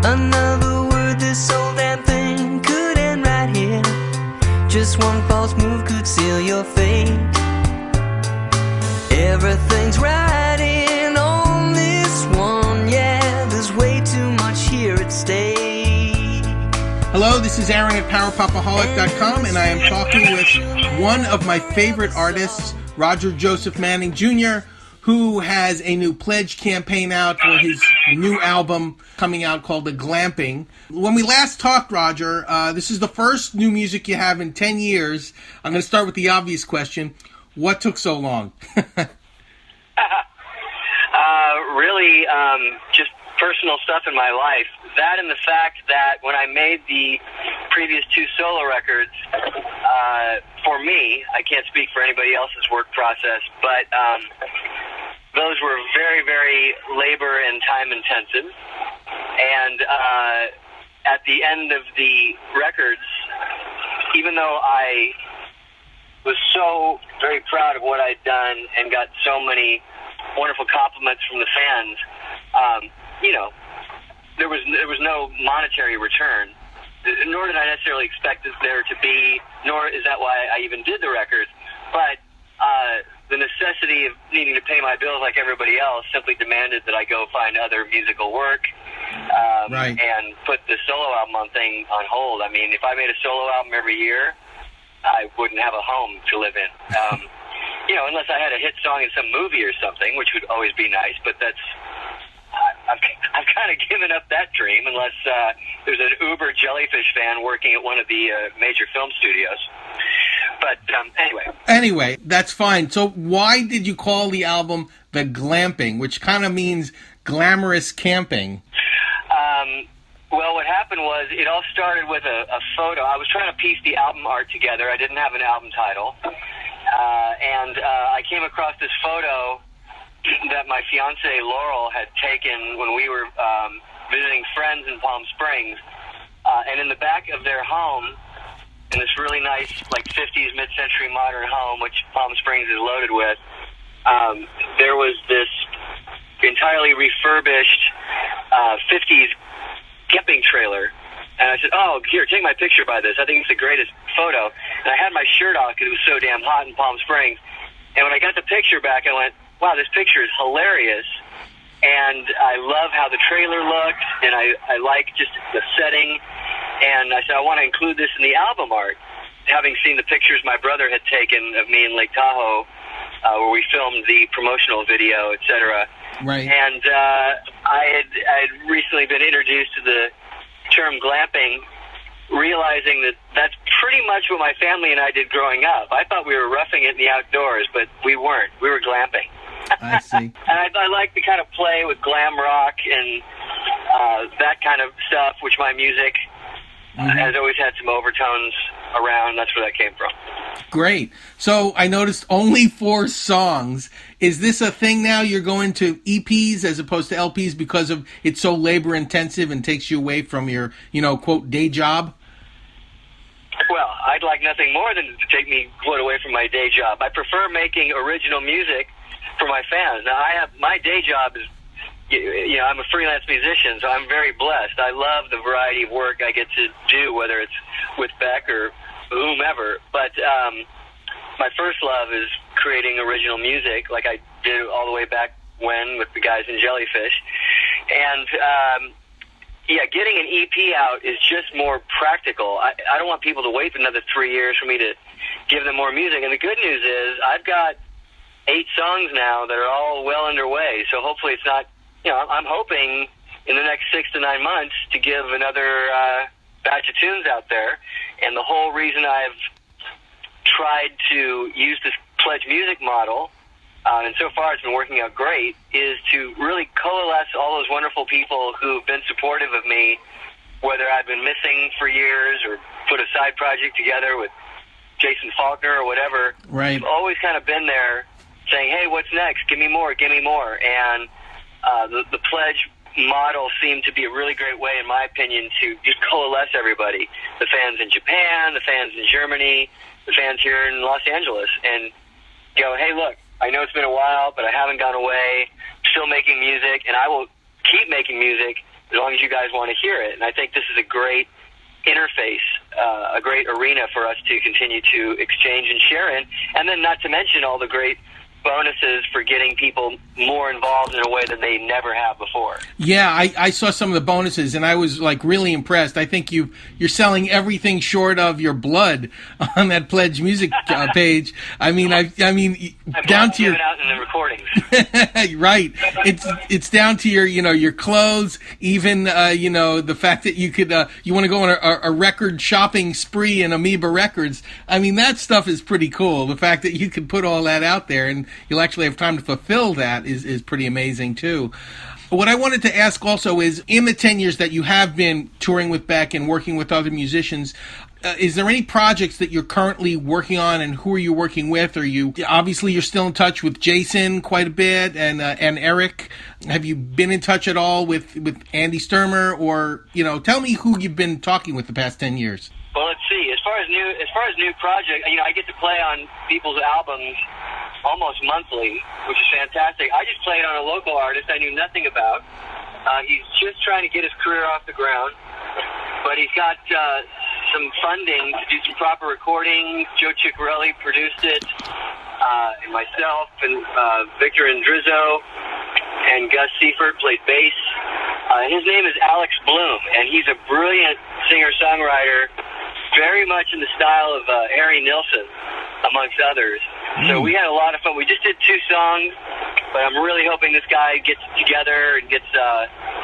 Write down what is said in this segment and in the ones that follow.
Another word, this whole damn thing could end right here. Just one false move could seal your fate. Everything's riding on this one, yeah. There's way too much here at stake. Hello, this is Aaron at PowerPopaholic.com, and I am talking with one of my favorite artists, Roger Joseph Manning Jr., who has a new pledge campaign out for his new album coming out called The Glamping. When we last talked, Roger, this is the first new music you have in 10 years. I'm going to start with the obvious question. What took so long? Really, just personal stuff in my life. That and the fact that when I made the previous two solo records, for me, I can't speak for anybody else's work process, but those were very, very labor and time intensive. And at the end of the records, even though I was so very proud of what I'd done and got so many wonderful compliments from the fans, there was no monetary return, nor did I necessarily expect there to be, nor is that why I even did the record. But the necessity of needing to pay my bills like everybody else simply demanded that I go find other musical work and put the solo album thing on hold. I mean, if I made a solo album every year, I wouldn't have a home to live in. Unless I had a hit song in some movie or something, which would always be nice, but I've kind of given up that dream unless there's an uber Jellyfish fan working at one of the major film studios. But Anyway, that's fine. So why did you call the album The Glamping, which kind of means glamorous camping? Well, what happened was it all started with a photo. I was trying to piece the album art together. I didn't have an album title. And I came across this photo that my fiancée Laurel had taken when we were visiting friends in Palm Springs. And in the back of their home, in this really nice, 50s, mid-century modern home, which Palm Springs is loaded with, there was this entirely refurbished 50s camping trailer. And I said, oh, here, take my picture by this. I think it's the greatest photo. And I had my shirt off because it was so damn hot in Palm Springs. And when I got the picture back, I went, wow, this picture is hilarious. And I love how the trailer looked, and I like just the setting. And I said, I want to include this in the album art. Having seen the pictures my brother had taken of me in Lake Tahoe, where we filmed the promotional video, etc. Right. And I had recently been introduced to the term glamping, realizing that that's pretty much what my family and I did growing up. I thought we were roughing it in the outdoors, but we weren't. We were glamping. I see. And I like to kind of play with glam rock and that kind of stuff, which my music has always had some overtones around. That's where that came from. Great. So I noticed only 4 songs. Is this a thing now? You're going to EPs as opposed to LPs because of it's so labor intensive and takes you away from your, quote, day job? Well, I'd like nothing more than to take me, quote, away from my day job. I prefer making original music for my fans. Now, my day job is, I'm a freelance musician, so I'm very blessed. I love the variety of work I get to do, whether it's with Beck or whomever. But my first love is creating original music, like I did all the way back when with the guys in Jellyfish. And, getting an EP out is just more practical. I don't want people to wait another 3 years for me to give them more music. And the good news is I've got 8 songs now that are all well underway. So hopefully it's not, I'm hoping in the next 6 to 9 months to give another batch of tunes out there. And the whole reason I've tried to use this pledge music model, and so far it's been working out great, is to really coalesce all those wonderful people who've been supportive of me, whether I've been missing for years or put a side project together with Jason Faulkner or whatever. Right. I've always kind of been there saying, hey, what's next? Give me more, give me more. And the pledge model seemed to be a really great way, in my opinion, to just coalesce everybody. The fans in Japan, the fans in Germany, the fans here in Los Angeles. And go, hey, look, I know it's been a while, but I haven't gone away. I'm still making music, and I will keep making music as long as you guys want to hear it. And I think this is a great interface, a great arena for us to continue to exchange and share in. And then not to mention all the great bonuses for getting people more involved in a way that they never have before. Yeah, I saw some of the bonuses, and I was like really impressed. I think you're selling everything short of your blood on that Pledge Music page. I mean, I'm down to your out in the recordings. Right. It's down to your clothes, even the fact that you could you want to go on a record shopping spree in Amoeba Records. I mean, that stuff is pretty cool. The fact that you could put all that out there and you'll actually have time to fulfill that is pretty amazing too. What I wanted to ask also is, in the 10 years that you have been touring with Beck and working with other musicians, is there any projects that you're currently working on, and who are you working with? Obviously you're still in touch with Jason quite a bit, and Eric. Have you been in touch at all with Andy Sturmer, or tell me who you've been talking with the past 10 years? Well, let's see. As far as new projects, I get to play on people's albums almost monthly, which is fantastic. I just played on a local artist I knew nothing about. He's just trying to get his career off the ground, but he's got some funding to do some proper recordings. Joe Ciccarelli produced it, and myself and Victor Andrizzo and Gus Seifert played bass. His name is Alex Bloom, and he's a brilliant singer-songwriter, very much in the style of Harry Nilsson, amongst others. So we had a lot of fun. We just did 2 songs, but I'm really hoping this guy gets together and gets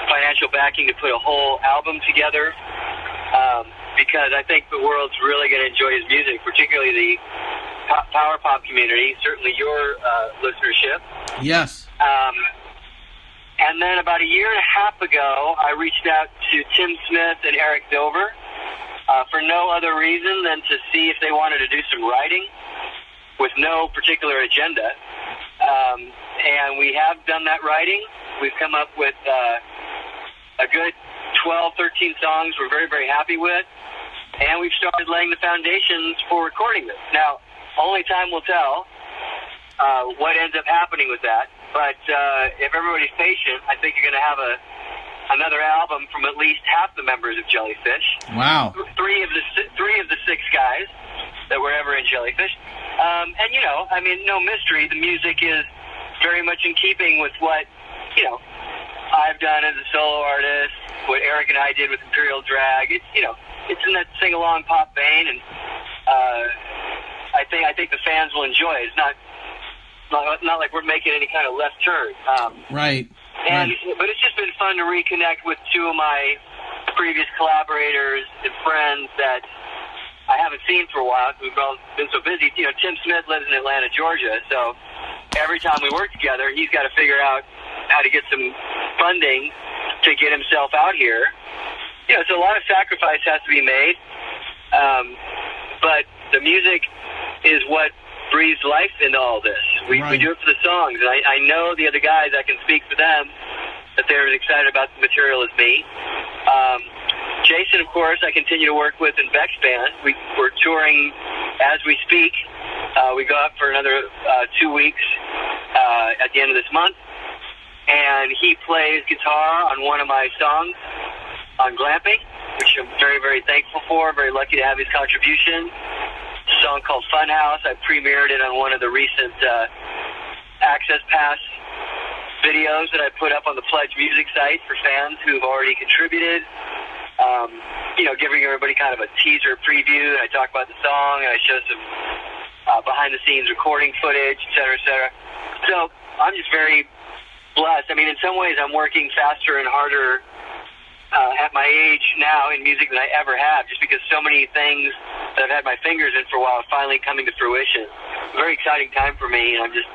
financial backing to put a whole album together, because I think the world's really going to enjoy his music, particularly the power pop community, certainly your listenership. Yes. And then about a year and a half ago, I reached out to Tim Smith and Eric Dover for no other reason than to see if they wanted to do some writing with no particular agenda. And we have done that writing. We've come up with a good 12, 13 songs we're very, very happy with. And we've started laying the foundations for recording this. Now, only time will tell what ends up happening with that. But if everybody's patient, I think you're going to have another album from at least half the members of Jellyfish. Wow. Three of the 6 guys that were ever in Jellyfish. And no mystery. The music is very much in keeping with what, I've done as a solo artist, what Eric and I did with Imperial Drag. It's in that sing-along pop vein, and I think the fans will enjoy it. It's not like we're making any kind of left turn. Right. But it's just been fun to reconnect with 2 of my previous collaborators and friends that I haven't seen for a while because we've all been so busy. Tim Smith lives in Atlanta, Georgia, so every time we work together, he's got to figure out how to get some funding to get himself out here. So a lot of sacrifice has to be made, but the music is what breathes life into all this. We do it for the songs, and I know the other guys, I can speak for them, that they're as excited about the material as me. Jason, of course, I continue to work with in Beck's band. We're touring as we speak. We go out for another 2 weeks at the end of this month, and he plays guitar on one of my songs on Glamping, which I'm very, very thankful for, very lucky to have his contribution. A song called Funhouse. I premiered it on one of the recent Access Pass videos that I put up on the Pledge Music site for fans who've already contributed. Giving everybody kind of a teaser preview, and I talk about the song, and I show some behind-the-scenes recording footage, et cetera, et cetera. So I'm just very blessed. I mean, in some ways, I'm working faster and harder at my age now in music than I ever have, just because so many things that I've had my fingers in for a while are finally coming to fruition. It's a very exciting time for me, and I'm just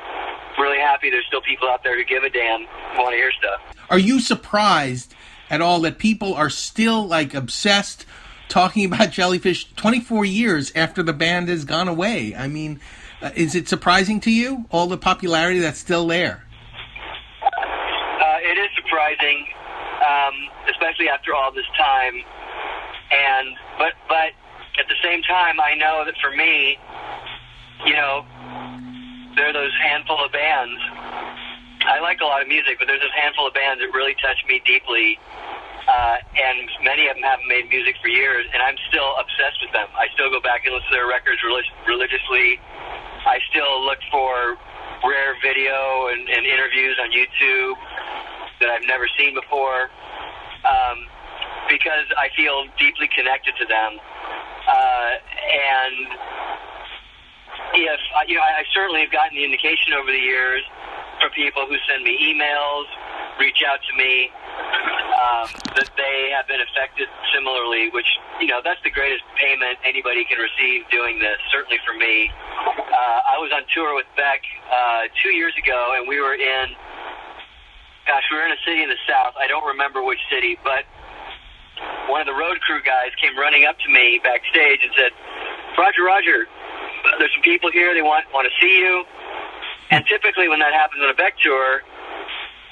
really happy there's still people out there who give a damn, who want to hear stuff. Are you surprised at all that people are still obsessed talking about Jellyfish 24 years after the band has gone away? I mean, is it surprising to you, all the popularity that's still there? It is surprising, especially after all this time. But at the same time, I know that for me, there are those handful of bands. I like a lot of music, but there's this handful of bands that really touch me deeply and many of them haven't made music for years, and I'm still obsessed with them. I still go back and listen to their records religiously. I still look for rare video and interviews on YouTube that I've never seen before, because I feel deeply connected to them. And if I certainly have gotten the indication over the years from people who send me emails, reach out to me, that they have been affected similarly, which, that's the greatest payment anybody can receive doing this, certainly for me. I was on tour with Beck 2 years ago, and we were in a city in the South. I don't remember which city, but one of the road crew guys came running up to me backstage and said, Roger, there's some people here, they want to see you. And typically when that happens on a Beck tour,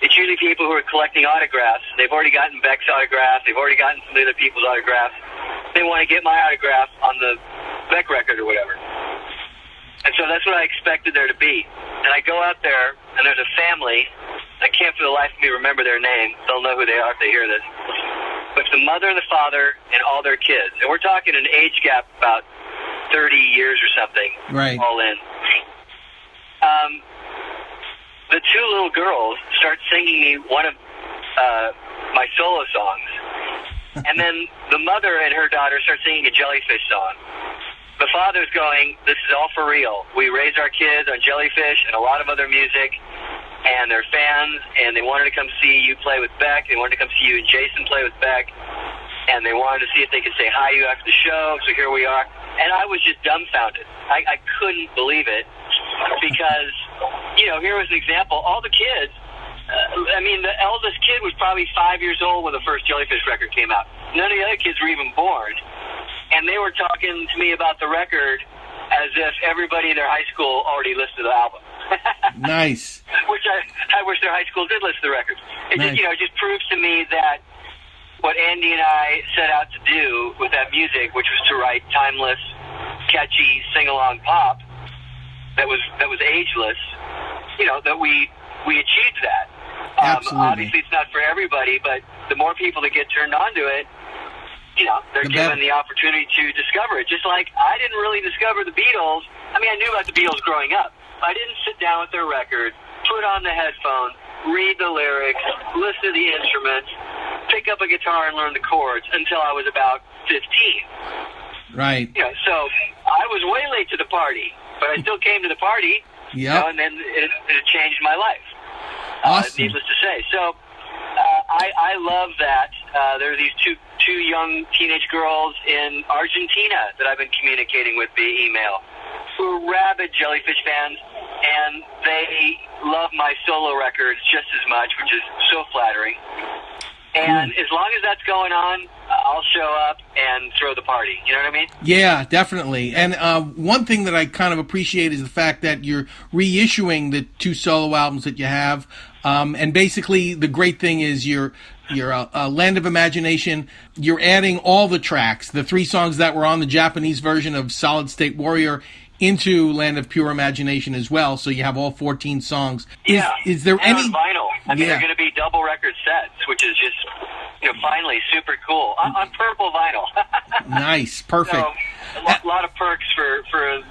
it's usually people who are collecting autographs. They've already gotten Beck's autograph. They've already gotten some other people's autographs. They want to get my autograph on the Beck record or whatever. And so that's what I expected there to be. And I go out there, and there's a family. I can't for the life of me remember their name. They'll know who they are if they hear this. But it's the mother and the father and all their kids. And we're talking an age gap about 30 years or something, right, all in. The two little girls start singing me one of my solo songs. And then the mother and her daughter start singing a Jellyfish song. The father's going, this is all for real. We raise our kids on Jellyfish and a lot of other music, and they're fans, and they wanted to come see you play with Beck. They wanted to come see you and Jason play with Beck, and they wanted to see if they could say hi to you after the show, so here we are. And I was just dumbfounded. I couldn't believe it, because, here was an example. All the kids, the eldest kid was probably 5 years old when the first Jellyfish record came out. None of the other kids were even born. And they were talking to me about the record as if everybody in their high school already listened to the album. Nice. Which I wish their high school did listen to the record. It nice. just proves to me that what Andy and I set out to do with that music, which was to write timeless, catchy, sing-along pop that was ageless, that we achieved that. Absolutely. Obviously, it's not for everybody, but the more people that get turned on to it, they're given the opportunity to discover it. Just like I didn't really discover the Beatles. I knew about the Beatles growing up. I didn't sit down with their record, put on the headphones, read the lyrics, listen to the instruments, pick up a guitar and learn the chords until I was about 15. Right. So I was way late to the party, but I still came to the party. Yeah. And then it changed my life. Awesome. Needless to say. So I love that. There are these two young teenage girls in Argentina that I've been communicating with via email, who are rabid Jellyfish fans, and they love my solo records just as much, which is so flattering. And as long as that's going on, I'll show up and throw the party. You know what I mean? Yeah, definitely. And one thing that I kind of appreciate is the fact that you're reissuing the two solo albums that you have. And basically, the great thing is your Land of Imagination, you're adding all the tracks, the 3 songs that were on the Japanese version of Solid State Warrior, into Land of Pure Imagination as well, so you have all 14 songs. Is there any on vinyl? They're going to be double record sets, which is just finally super cool on purple vinyl. Nice, perfect. So a lot of perks for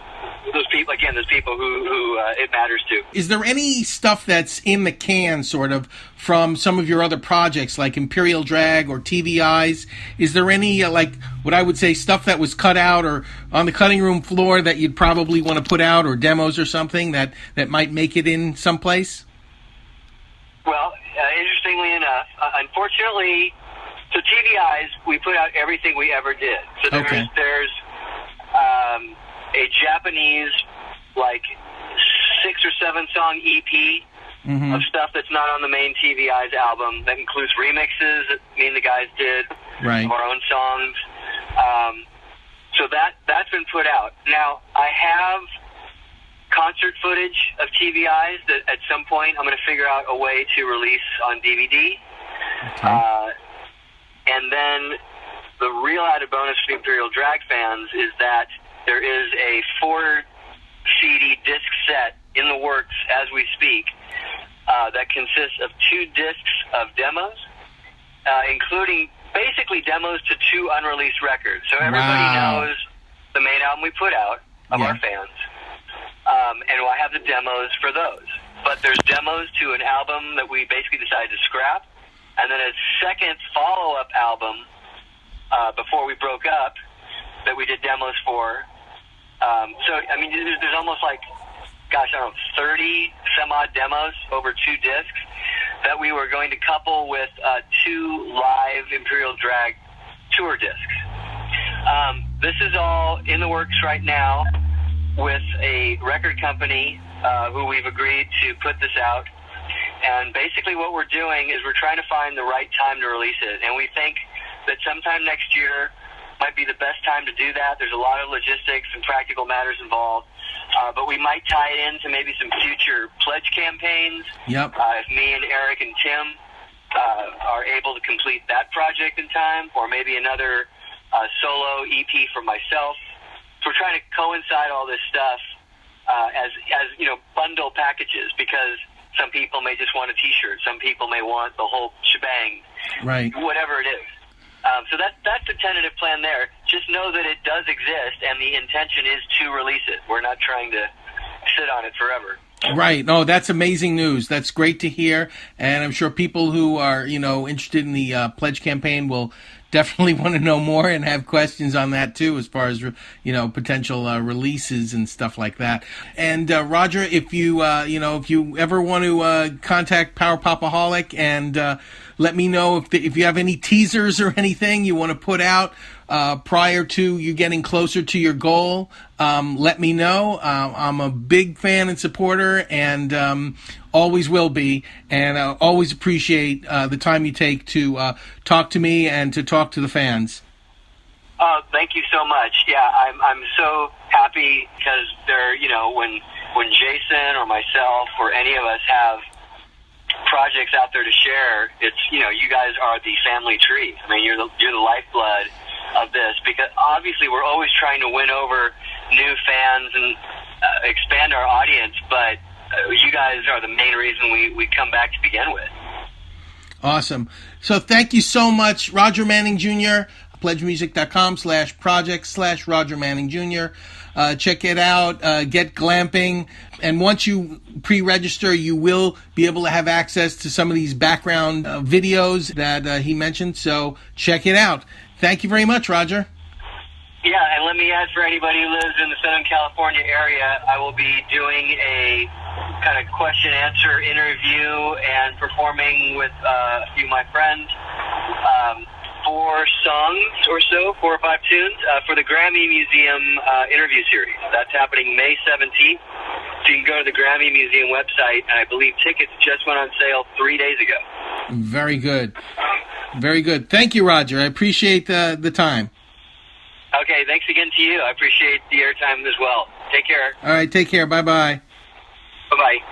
those people. Again, those people who it matters to. Is there any stuff that's in the can, sort of, from some of your other projects, like Imperial Drag or TV Eyes? Is there any, what I would say, stuff that was cut out or on the cutting room floor that you'd probably want to put out, or demos or something that might make it in someplace? Well, interestingly enough, unfortunately, so TV Eyes, we put out everything we ever did. So there's a Japanese, 6 or 7 song EP of stuff that's not on the main TV Eyes album. That includes remixes that me and the guys did of our own songs. So that's been put out. Now, I have concert footage of TV Eyes that at some point I'm going to figure out a way to release on DVD. Okay. And then the real added bonus for the Imperial Drag fans is that there is a 4 CD disc set in the works as we speak that consists of 2 discs of demos including basically demos to 2 unreleased records. So everybody Wow. knows the main album we put out of our fans. And I have the demos for those. But there's demos to an album that we basically decided to scrap, and then a second follow-up album before we broke up that we did demos for. So, I mean, there's almost like, gosh, I don't know, 30 some odd demos over 2 discs that we were going to couple with 2 live Imperial Drag tour discs. This is all in the works right now with a record company who we've agreed to put this out. And basically what we're doing is we're trying to find the right time to release it. And we think that sometime next year might be the best time to do that. There's a lot of logistics and practical matters involved. But we might tie it into maybe some future pledge campaigns. Yep. If me and Eric and Tim are able to complete that project in time, or maybe another solo EP for myself. So we're trying to coincide all this stuff as bundle packages, because some people may just want a T-shirt, some people may want the whole shebang, Right. whatever it is. So that's the tentative plan there. Just know that it does exist, and the intention is to release it. We're not trying to sit on it forever. Right. No, that's amazing news. That's great to hear. And I'm sure people who are, interested in the pledge campaign will definitely want to know more and have questions on that too, as far as, potential releases and stuff like that. And Roger, if you, if you ever want to contact Power Popaholic and let me know if you have any teasers or anything you want to put out prior to you getting closer to your goal, let me know. I'm a big fan and supporter, and always will be, and always appreciate the time you take to talk to me and to talk to the fans. Oh, thank you so much. Yeah, I'm so happy because there, when Jason or myself or any of us have projects out there to share, it's you guys are the family tree. I mean, you're the lifeblood of this, because obviously we're always trying to win over new fans and expand our audience, but you guys are the main reason we come back to begin with. Awesome. So thank you so much, Roger Manning Jr., pledgemusic.com/project/Roger Manning Jr. Check it out, get glamping, and once you pre-register, you will be able to have access to some of these background videos that he mentioned, so check it out. Thank you very much, Roger. Yeah, and let me add, for anybody who lives in the Southern California area, I will be doing a kind of question-answer interview and performing with a few of my friends, 4 songs or so, 4 or 5 tunes, for the Grammy Museum interview series. That's happening May 17th. So you can go to the Grammy Museum website, and I believe tickets just went on sale 3 days ago. Very good. Very good. Thank you, Roger. I appreciate the time. Okay, thanks again to you. I appreciate the airtime as well. Take care. All right, take care. Bye-bye. Bye-bye.